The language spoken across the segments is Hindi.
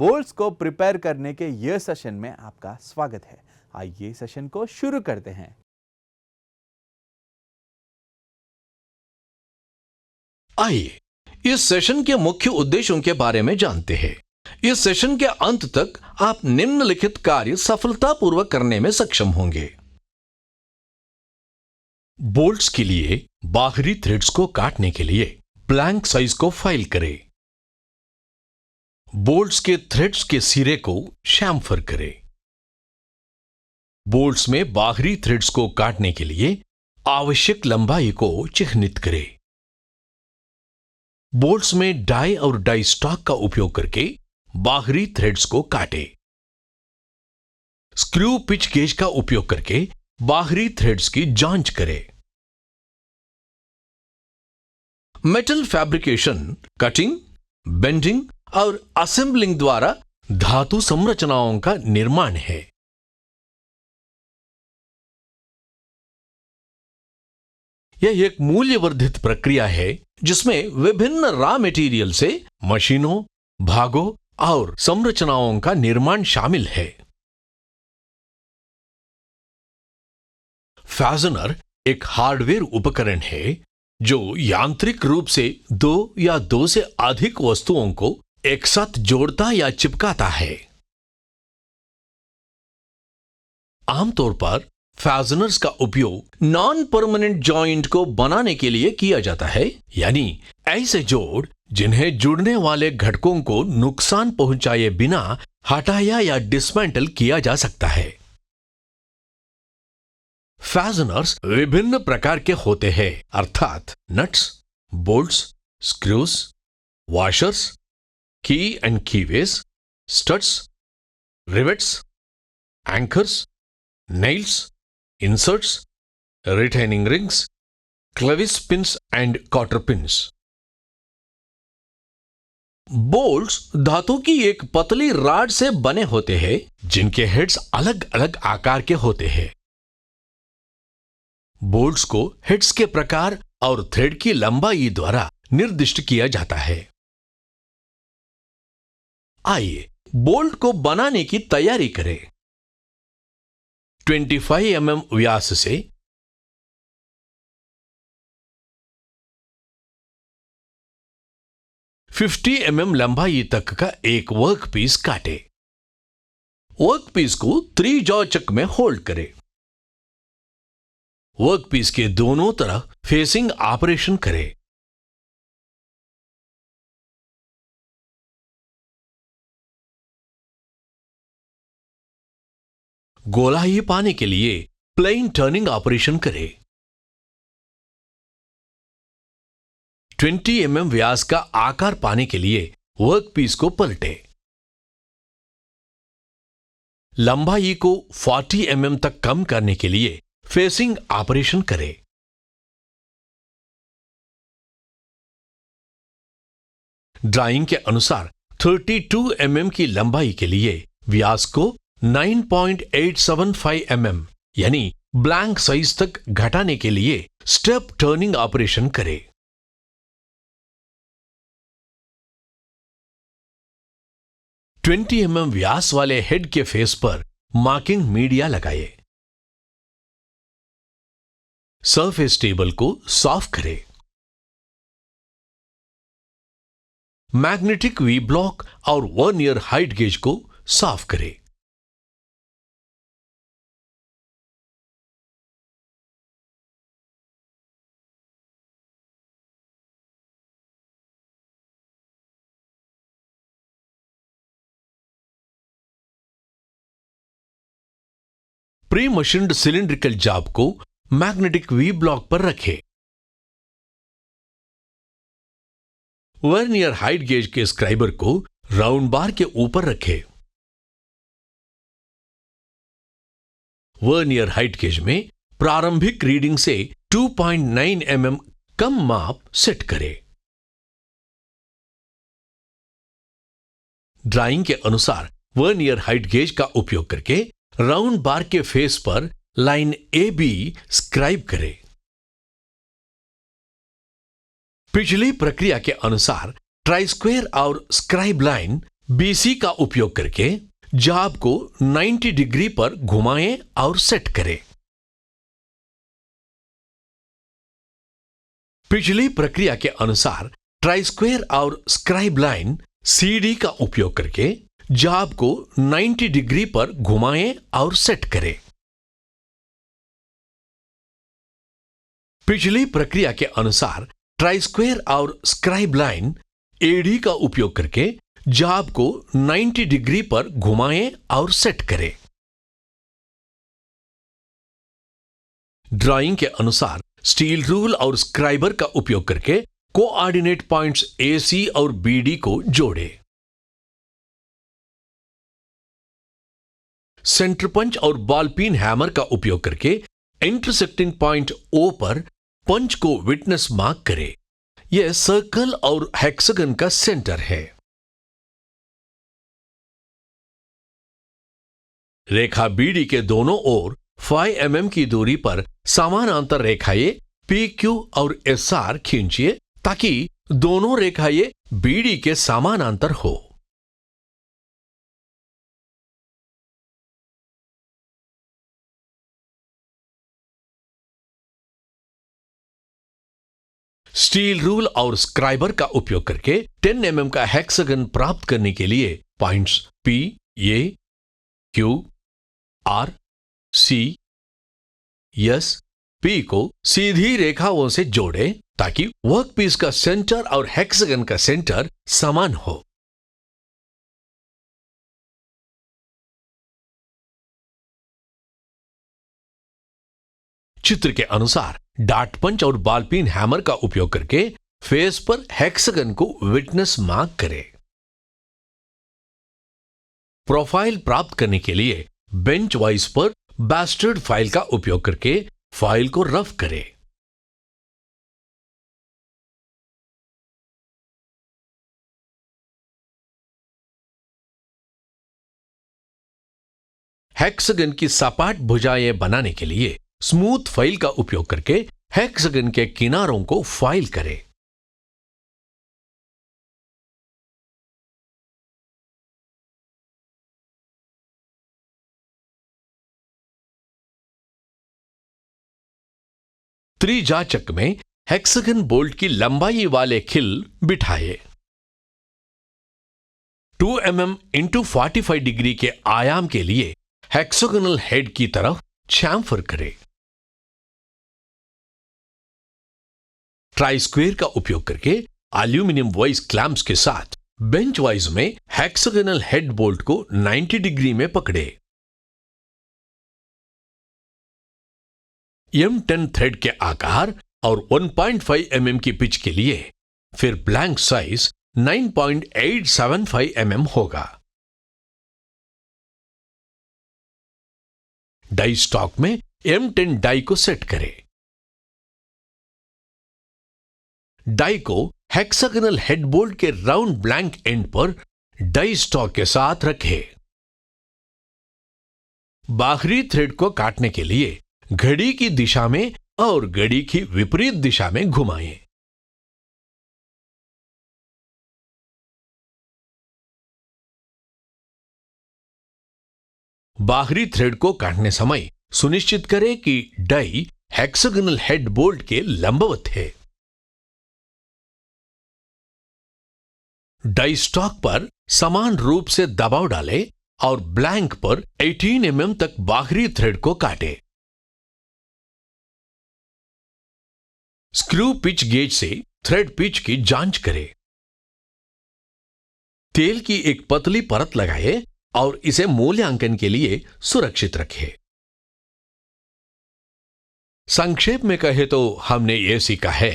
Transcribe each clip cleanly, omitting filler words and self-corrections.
बोर्ड्स को प्रिपेयर करने के ये सेशन में आपका स्वागत है। आइए सेशन को शुरू करते हैं। आइए इस सेशन के मुख्य उद्देश्यों के बारे में जानते हैं। इस सेशन के अंत तक आप निम्नलिखित कार्य सफलतापूर्वक करने में सक्षम होंगे। बोल्ट्स के लिए बाहरी थ्रेड्स को काटने के लिए ब्लैंक साइज को फाइल करें। बोल्ट्स के थ्रेड्स के सिरे को शैम्फर करें। बोल्ट्स में बाहरी थ्रेड्स को काटने के लिए आवश्यक लंबाई को चिह्नित करें। बोल्ट्स में डाई और डाई स्टॉक का उपयोग करके बाहरी थ्रेड्स को काटें। स्क्रू पिच गेज का उपयोग करके बाहरी थ्रेड्स की जांच करें। मेटल फैब्रिकेशन कटिंग, बेंडिंग और असेंबलिंग द्वारा धातु संरचनाओं का निर्माण है। यह एक मूल्यवर्धित प्रक्रिया है जिसमें विभिन्न रॉ मटेरियल से मशीनों, भागों और संरचनाओं का निर्माण शामिल है। फैजनर एक हार्डवेयर उपकरण है जो यांत्रिक रूप से दो या दो से अधिक वस्तुओं को एक साथ जोड़ता या चिपकाता है। आमतौर पर फैजनर्स का उपयोग नॉन परमानेंट जॉइंट को बनाने के लिए किया जाता है, यानी ऐसे जोड़ जिन्हें जुड़ने वाले घटकों को नुकसान पहुंचाए बिना हटाया या डिसमेंटल किया जा सकता है। फैजनर्स विभिन्न प्रकार के होते हैं, अर्थात nuts, bolts, screws, washers, key and keyways, studs, rivets, anchors, nails, inserts, retaining rings, clevis pins and cotter pins. Bolts धातु की एक पतली रॉड से बने होते हैं जिनके हेड्स अलग अलग आकार के होते हैं। बोल्ट्स को हेड्स के प्रकार और थ्रेड की लंबाई द्वारा निर्दिष्ट किया जाता है। आइए बोल्ट को बनाने की तैयारी करें। 25 mm व्यास से 50 mm लंबाई तक का एक वर्कपीस काटें। वर्कपीस को 3 जॉ चक में होल्ड करें। वर्कपीस के दोनों तरफ फेसिंग ऑपरेशन करें। गोलाई पाने के लिए प्लेन टर्निंग ऑपरेशन करें। 20 mm व्यास का आकार पाने के लिए वर्कपीस को पलटें। लंबाई को 40 mm तक कम करने के लिए फेसिंग ऑपरेशन करें। ड्राइंग के अनुसार 32 mm की लंबाई के लिए व्यास को 9.875 mm यानी ब्लैंक साइज तक घटाने के लिए स्टेप टर्निंग ऑपरेशन करें। $20 mm व्यास वाले हेड के फेस पर मार्किंग मीडिया लगाएं। सरफेस टेबल को साफ करें। मैग्नेटिक वी ब्लॉक और वर्नियर हाइट गेज को साफ करें। प्री मशीन्ड सिलिंड्रिकल जॉब को मैग्नेटिक वी ब्लॉक पर रखें। वर्नियर हाइट गेज के स्क्राइबर को राउंड बार के ऊपर रखें। वर्नियर हाइट गेज में प्रारंभिक रीडिंग से 2.9 mm कम माप सेट करें। ड्राइंग के अनुसार वर्नियर हाइट गेज का उपयोग करके राउंड बार के फेस पर लाइन AB स्क्राइब करें। पिछली प्रक्रिया के अनुसार ट्राई स्क्वायर और स्क्राइब लाइन BC का उपयोग करके जाब को 90 डिग्री पर घुमाएं और सेट करें। पिछली प्रक्रिया के अनुसार ट्राई स्क्वायर और स्क्राइब लाइन CD का उपयोग करके जाब को 90 डिग्री पर घुमाएं और सेट करें। पिछली प्रक्रिया के अनुसार ट्राई स्क्वायर और स्क्राइब लाइन AD का उपयोग करके जाब को 90 डिग्री पर घुमाएं और सेट करें। ड्राइंग के अनुसार स्टील रूल और स्क्राइबर का उपयोग करके कोऑर्डिनेट पॉइंट्स AC और BD को जोड़ें। सेंटर पंच और बॉल पिन हैमर का उपयोग करके इंटरसेक्टिंग पॉइंट O पर पंच को विटनेस मार्क करें। यह सर्कल और हेक्सागन का सेंटर है। रेखा BD के दोनों ओर 5 mm की दूरी पर समानांतर रेखाएं PQ और SR खींचिए ताकि दोनों रेखाएं BD के समानांतर हो। स्टील रूल और स्क्राइबर का उपयोग करके 10 mm का हेक्सागन प्राप्त करने के लिए points P, A, Q, R, C, S, P को सीधी रेखाओं से जोड़ें ताकि वर्कपीस का सेंटर और हेक्सागन का सेंटर समान हो। चित्र के अनुसार डार्ट पंच और बॉल पिन हैमर का उपयोग करके फेस पर हेक्सागन को विटनेस मार्क करें। प्रोफाइल प्राप्त करने के लिए बेंच वाइज पर बास्टर्ड फाइल का उपयोग करके फाइल को रफ करें। हेक्सागन की सपाट भुजाएं बनाने के लिए स्मूथ फाइल का उपयोग करके हेक्सागन के किनारों को फाइल करें। त्रिजाचक में हेक्सागन बोल्ट की लंबाई वाले खिल बिठाए। 2 mm × 45 डिग्री के आयाम के लिए हेक्सागोनल हेड की तरफ चैम्फर करें। ट्राई स्क्वायर का उपयोग करके एल्यूमिनियम वाइज क्लैंप्स के साथ बेंच वाइज में हेक्सागोनल हेड बोल्ट को 90 डिग्री में पकड़े। M10 थ्रेड के आकार और 1.5 mm की पिच के लिए फिर ब्लैंक साइज 9.875 mm होगा। डाई स्टॉक में M10 डाई को सेट करें। डाई को हेक्सागोनल हेड बोल्ट के राउंड ब्लैंक एंड पर डाई स्टॉक के साथ रखें। बाहरी थ्रेड को काटने के लिए घड़ी की दिशा में और घड़ी की विपरीत दिशा में घुमाएं। बाहरी थ्रेड को काटने समय सुनिश्चित करें कि डाई हेक्सागोनल हेड बोल्ट के लंबवत है। डाई स्टॉक पर समान रूप से दबाव डालें और ब्लैंक पर 18 mm तक बाहरी थ्रेड को काटें। स्क्रू पिच गेज से थ्रेड पिच की जांच करें। तेल की एक पतली परत लगाएं और इसे मूल्यांकन के लिए सुरक्षित रखें। संक्षेप में कहे तो हमने यह सीखा है।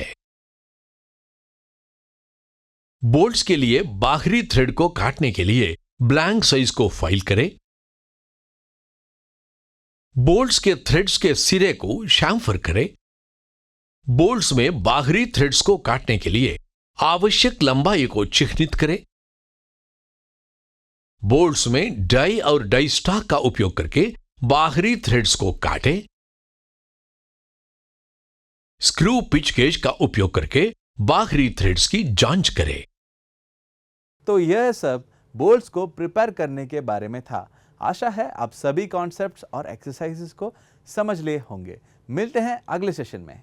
बोल्ट्स के लिए बाहरी थ्रेड को काटने के लिए ब्लैंक साइज को फाइल करें। बोल्ट्स के थ्रेड्स के सिरे को शैम्फर करें। बोल्ट्स में बाहरी थ्रेड्स को काटने के लिए आवश्यक लंबाई को चिह्नित करें। बोल्ट्स में डाई और डाई स्टॉक का उपयोग करके बाहरी थ्रेड्स को काटें। स्क्रू पिच गेज का उपयोग करके बाहरी थ्रेड्स की जांच करें। तो यह सब बोल्ट्स को प्रिपेयर करने के बारे में था। आशा है आप सभी कॉन्सेप्ट्स और एक्सरसाइजेस को समझ लिए होंगे। मिलते हैं अगले सेशन में।